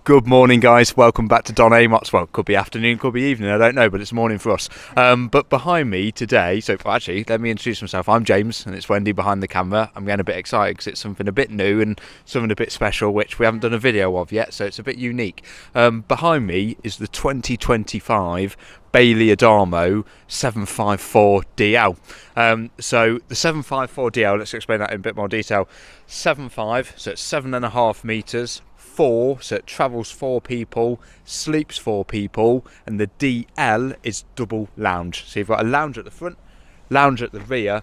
Good morning, guys. Welcome back to Don Amott's. Well, could be afternoon, could be evening, I don't know, but it's morning for us. But behind me today, actually, let me introduce myself. I'm James, and it's Wendy behind the camera. I'm getting a bit excited because it's something a bit new and something a bit special, which we haven't done a video of yet, so it's a bit unique. Behind me is the 2025 Bailey Adamo 75-4Dl. So the 75-4Dl, let's explain that in a bit more detail. 7.5, so it's 7.5 metres. 4, so it travels 4 people, sleeps 4 people, and the DL is double lounge. So you've got a lounge at the front, lounge at the rear.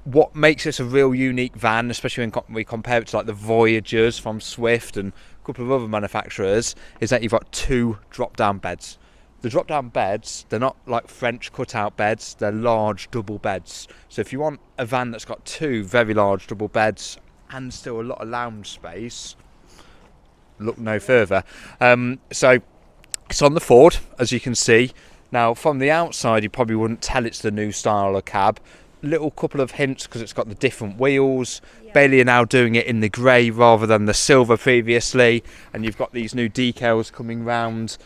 What makes this a real unique van, especially when we compare it to like the Voyagers from Swift and a couple of other manufacturers, is that you've got 2 drop-down beds. The drop-down beds, they're not like French cut-out beds, they're large double beds. So if you want a van that's got 2 very large double beds and still a lot of lounge space, look no further. So it's on the Ford, as you can see. Now from the outside you probably wouldn't tell it's the new style of cab. Little couple of hints because it's got the different wheels. Bailey are now doing it in the grey rather than the silver previously, and you've got these new decals coming round.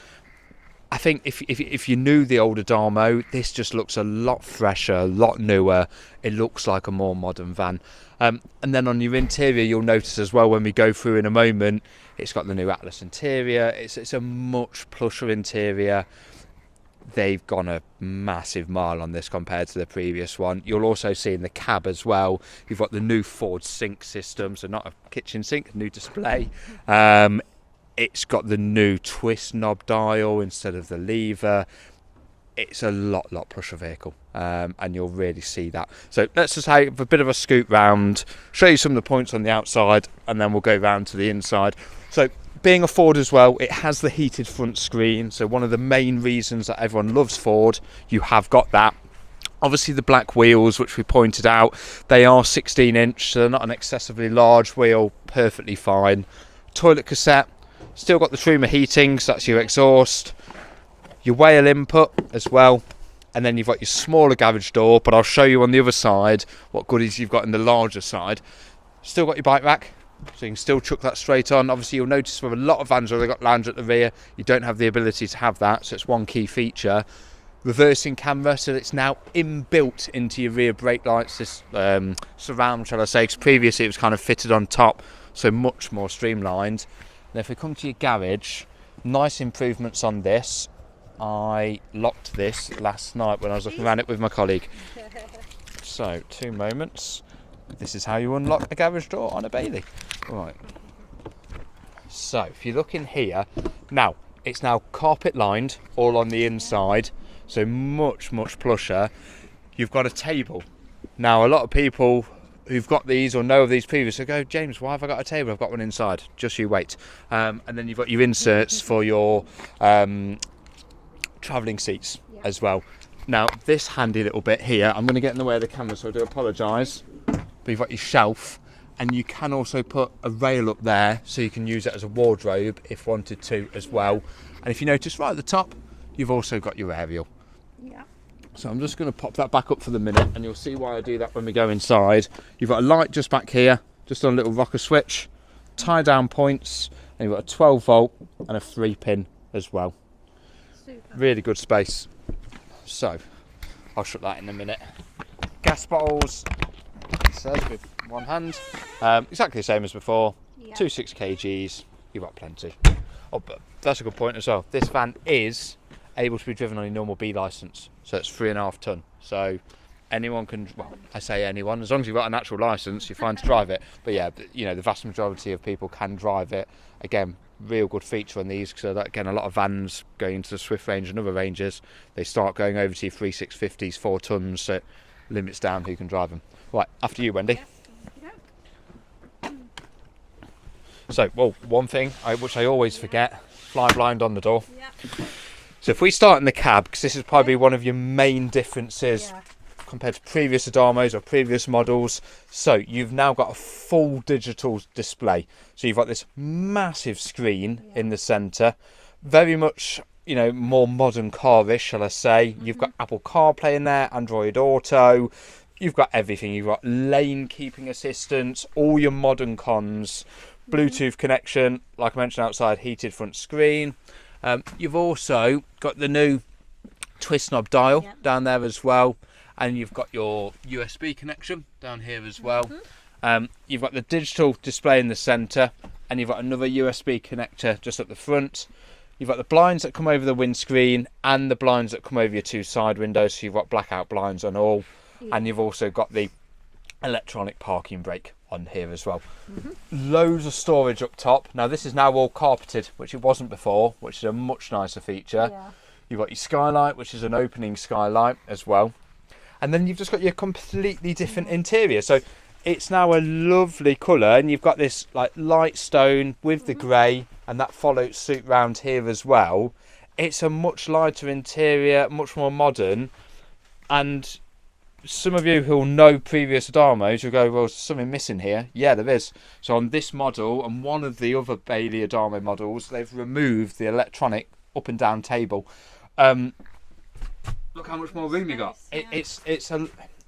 I think if you knew the old Adamo, this just looks a lot fresher, a lot newer. It looks like a more modern van. And then on your interior, you'll notice as well when we go through in a moment, it's got the new Atlas interior. It's a much plusher interior. They've gone a massive mile on this compared to the previous one. You'll also see in the cab as well, you've got the new Ford sync system, so not a kitchen sink, new display. It's got the new twist knob dial instead of the lever. It's a lot plusher vehicle, and you'll really see that. So let's just have a bit of a scoot round, show you some of the points on the outside, and then we'll go round to the inside. So being a Ford as well, it has the heated front screen. So one of the main reasons that everyone loves Ford, you have got that. Obviously the black wheels, which we pointed out, they are 16-inch, so they're not an excessively large wheel, perfectly fine. Toilet cassette, still got the Truma heating, so that's your exhaust. Your whale input as well, and then you've got your smaller garage door, but I'll show you on the other side what goodies you've got in the larger side. Still got your bike rack, so you can still chuck that straight on. Obviously you'll notice with a lot of vans where they've got lounge at the rear, you don't have the ability to have that, so it's one key feature. Reversing camera, so it's now inbuilt into your rear brake lights, this surround, shall I say, because previously it was kind of fitted on top, so much more streamlined. And if we come to your garage, nice improvements on this. I locked this last night when I was looking around it with my colleague. So 2 moments. This is how you unlock a garage door on a Bailey. Right. So if you look in here, now it's now carpet lined all on the inside, so much plusher. You've got a table. Now a lot of people who've got these or know of these previously go, James, why have I got a table? I've got one inside. Just you wait. And then you've got your inserts for your travelling seats as well. Now this handy little bit here, I'm going to get in the way of the camera, so I do apologise, but you've got your shelf, and you can also put a rail up there so you can use it as a wardrobe if wanted to as well. And if you notice right at the top, you've also got your aerial. So I'm just going to pop that back up for the minute, and you'll see why I do that when we go inside. You've got a light just back here, just on a little rocker switch, tie down points, and you've got a 12 volt and a 3-pin as well. Super. Really good space. So I'll shut that in a minute. Gas bottles, it says with one hand, exactly the same as before. 2.6 kgs, you've got plenty. Oh, but that's a good point as well. This van is able to be driven on a normal B licence, so it's 3.5 tonne. So anyone can, well, I say anyone, as long as you've got an actual licence, you're fine to drive it. But yeah, you know, the vast majority of people can drive it. Again, real good feature on these, because again, a lot of vans going into the Swift range and other ranges, they start going over to your 3.650s, 4 tonnes, so it limits down who can drive them. Right, after you, Wendy. So, well, one thing which I always forget, fly blind on the door. So if we start in the cab, because this is probably one of your main differences compared to previous Adamos or previous models. So you've now got a full digital display. So you've got this massive screen in the centre, very much, you know, more modern car-ish, shall I say. You've got Apple CarPlay in there, Android Auto. You've got everything. You've got lane keeping assistance, all your modern cons. Bluetooth connection, like I mentioned outside, heated front screen. You've also got the new twist knob dial down there as well, and you've got your USB connection down here as well. You've got the digital display in the centre, and you've got another USB connector just at the front. You've got the blinds that come over the windscreen and the blinds that come over your two side windows, so you've got blackout blinds on all. And you've also got the electronic parking brake on here as well. Loads of storage up top. Now this is now all carpeted, which it wasn't before, which is a much nicer feature. You've got your skylight, which is an opening skylight as well. And then you've just got your completely different interior. So it's now a lovely colour, and you've got this like light stone with the grey, and that follows suit round here as well. It's a much lighter interior, much more modern. And some of you who'll know previous Adamos will go, well, there's something missing here. Yeah, there is. So on this model and one of the other Bailey Adamo models, they've removed the electronic up and down table. Look how much more room you got.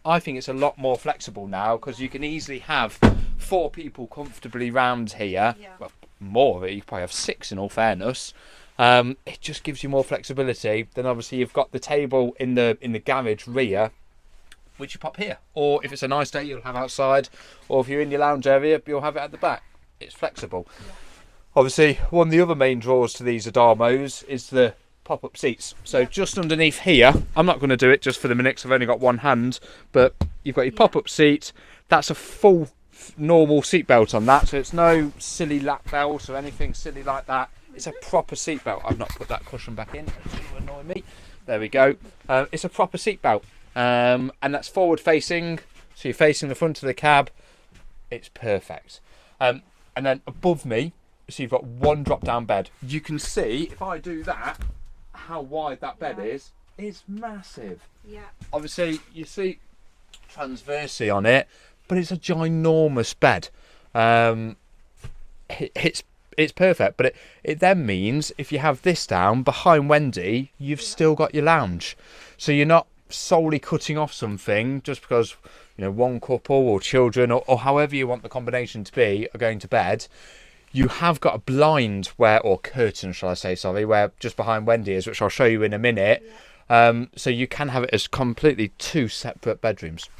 I think it's a lot more flexible now, because you can easily have 4 people comfortably round here. Well, more of it, you probably have 6 in all fairness. It just gives you more flexibility. Then obviously you've got the table in the garage rear, which you pop here, or if it's a nice day you'll have outside, or if you're in your lounge area you'll have it at the back. It's flexible. Obviously one of the other main draws to these Adamos is the pop-up seats. So just underneath here, I'm not going to do it just for the minute because I've only got one hand, but you've got your pop-up seat. That's a full normal seat belt on that, so it's no silly lap belt or anything silly like that. It's a proper seat belt. I've not put that cushion back in, it's going to annoy me. There we go. It's a proper seat belt, and that's forward facing, so you're facing the front of the cab. It's perfect. And then above me, so you've got one drop down bed. You can see if I do that how wide that bed is. It's massive. Obviously you see transversely on it, but it's a ginormous bed. It's perfect, but it then means if you have this down behind Wendy, you've still got your lounge, so you're not solely cutting off something just because, you know, one couple or children or however you want the combination to be are going to bed. You have got a blind or curtain, shall I say, sorry, where just behind Wendy is, which I'll show you in a minute. So you can have it as completely 2 separate bedrooms.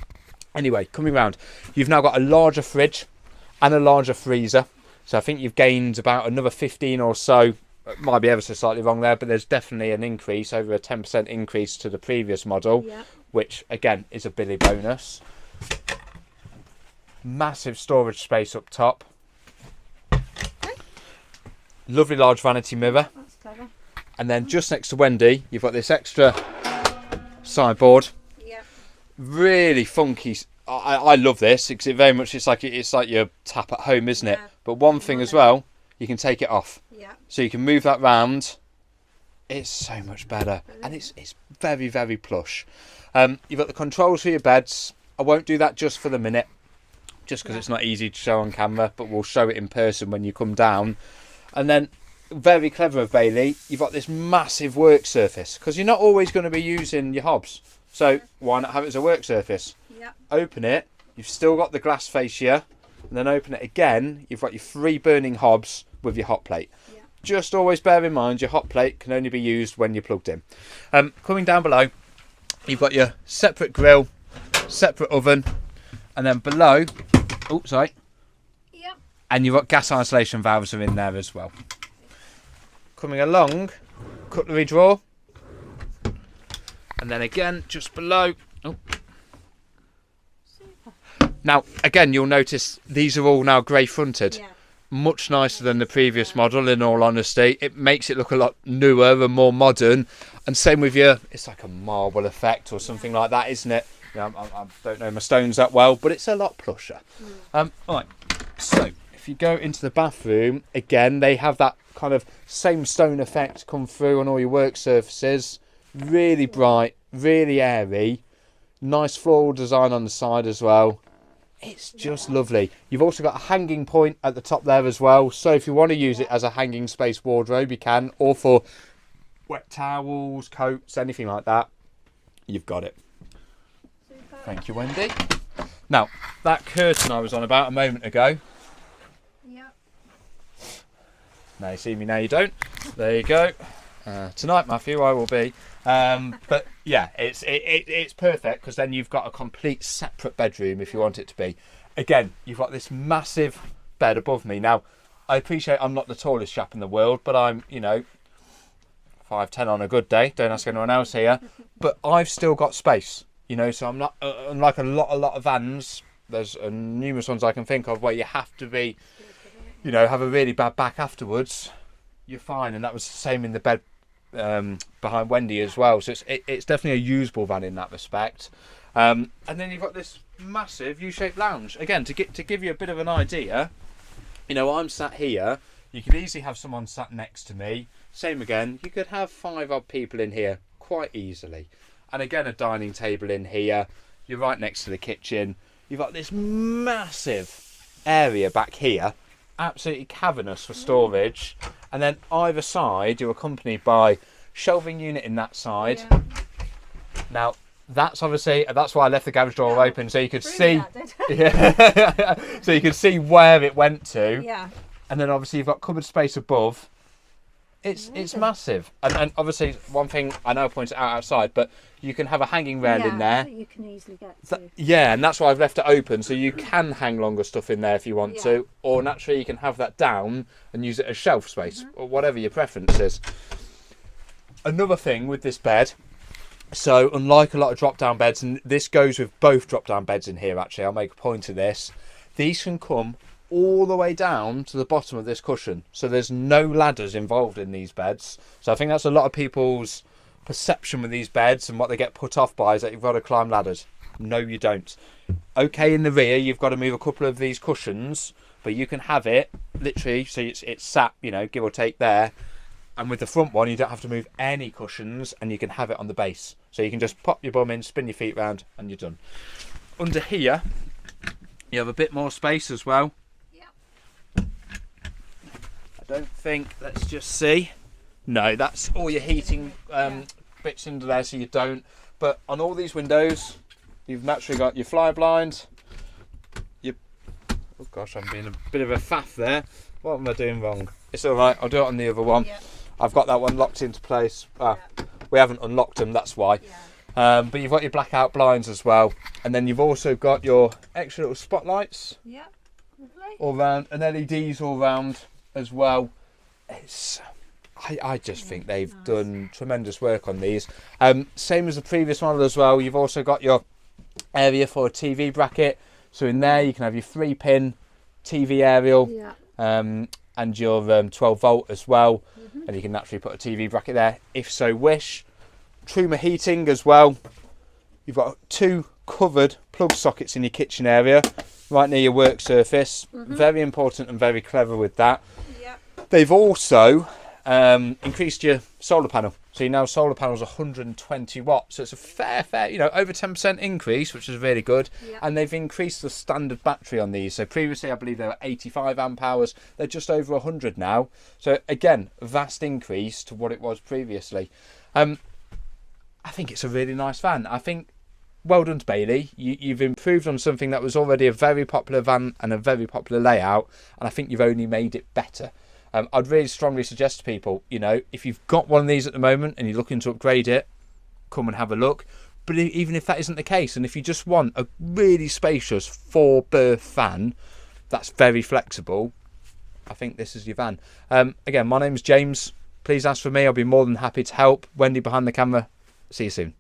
Anyway, coming round, you've now got a larger fridge and a larger freezer. So I think you've gained about another 15 or so. It might be ever so slightly wrong there, but there's definitely an increase, over a 10% increase to the previous model, which again is a Billy bonus. Massive storage space up top. Lovely large vanity mirror. That's clever. And then just next to Wendy, you've got this extra sideboard. Really funky. I love this because it very much it's like your tap at home, isn't it? But one thing as well, you can take it off. So you can move that round. It's so much better, and it's very, very plush. You've got the controls for your beds. I won't do that just for the minute, just because it's not easy to show on camera, but we'll show it in person when you come down. And then, very clever of Bailey, you've got this massive work surface, because you're not always going to be using your hobs. So why not have it as a work surface? Open it, you've still got the glass face here, and then open it again, you've got your 3 burning hobs with your hot plate. Just always bear in mind your hot plate can only be used when you're plugged in. Coming down below, you've got your separate grill, separate oven, and then below, and you've got gas isolation valves are in there as well. Coming along, cutlery drawer, and then again just below. Now again, you'll notice these are all now grey fronted. Much nicer than the previous model, in all honesty. It makes it look a lot newer and more modern, and same with it's like a marble effect or something like that, isn't it? I don't know my stones that well, but it's a lot plusher. Right, so if you go into the bathroom, again they have that kind of same stone effect come through on all your work surfaces. Really bright, really airy, nice floral design on the side as well. It's just lovely. You've also got a hanging point at the top there as well, so if you want to use it as a hanging space wardrobe you can, or for wet towels, coats, anything like that, you've got it. Thank you, Wendy. Now that curtain I was on about a moment ago, Now you see me, now you don't. There you go. Tonight, Matthew, I will be. But yeah, it's perfect because then you've got a complete separate bedroom if you want it to be. Again, you've got this massive bed above me. Now, I appreciate I'm not the tallest chap in the world, but I'm, 5'10" on a good day. Don't ask anyone else here. But I've still got space, so I'm not, unlike a lot of vans, there's numerous ones I can think of where you have to be, have a really bad back afterwards. You're fine. And that was the same in the bed behind Wendy as well. So it's definitely a usable van in that respect. And then you've got this massive U-shaped lounge. Again, to give you a bit of an idea, I'm sat here. You could easily have someone sat next to me. Same again, you could have 5 odd people in here quite easily. And again, a dining table in here. You're right next to the kitchen. You've got this massive area back here, absolutely cavernous for storage. And then either side, you're accompanied by shelving unit in that side. Yeah. Now, that's obviously, that's why I left the garage door open, so you could see. So you could see where it went to. Yeah. And then obviously you've got cupboard space above. It's massive. And obviously one thing I know I pointed out outside, but you can have a hanging rail in there. That you can easily get to. Yeah, and that's why I've left it open, so you can hang longer stuff in there if you want to, or naturally you can have that down and use it as shelf space, or whatever your preference is. Another thing with this bed, so unlike a lot of drop-down beds, and this goes with both drop-down beds in here actually, I'll make a point of this, these can come all the way down to the bottom of this cushion. So there's no ladders involved in these beds. So I think that's a lot of people's perception with these beds, and what they get put off by is that you've got to climb ladders. No, you don't. Okay, in the rear, you've got to move a couple of these cushions, but you can have it literally, so it's sat, give or take there. And with the front one, you don't have to move any cushions, and you can have it on the base. So you can just pop your bum in, spin your feet round, and you're done. Under here, you have a bit more space as well. Don't think, let's just see. No, that's all your heating bits under there, so you don't. But on all these windows, you've naturally got your fly blind. Oh gosh, I'm being a bit of a faff there. What am I doing wrong? It's all right, I'll do it on the other one. Yeah. I've got that one locked into place. We haven't unlocked them, that's why. Yeah. But you've got your blackout blinds as well. And then you've also got your extra little spotlights. Yeah, lovely. All round, and LEDs all round as well. I just think they've done tremendous work on these. Same as the previous model as well. You've also got your area for a TV bracket. So in there you can have your 3-pin TV aerial, and your 12-volt as well. And you can naturally put a TV bracket there if so wish. Truma heating as well. You've got 2 covered plug sockets in your kitchen area, right near your work surface. Very important and very clever with that. They've also increased your solar panel. So your now solar panel's 120 watts. So it's a fair, over 10% increase, which is really good. Yep. And they've increased the standard battery on these. So previously, I believe they were 85 amp hours. They're just over 100 now. So again, a vast increase to what it was previously. I think it's a really nice van. I think, well done to Bailey. You've improved on something that was already a very popular van and a very popular layout. And I think you've only made it better. I'd really strongly suggest to people, if you've got one of these at the moment and you're looking to upgrade it, come and have a look. But even if that isn't the case, and if you just want a really spacious 4-berth van that's very flexible, I think this is your van. Again, my name's James. Please ask for me. I'll be more than happy to help. Wendy behind the camera. See you soon.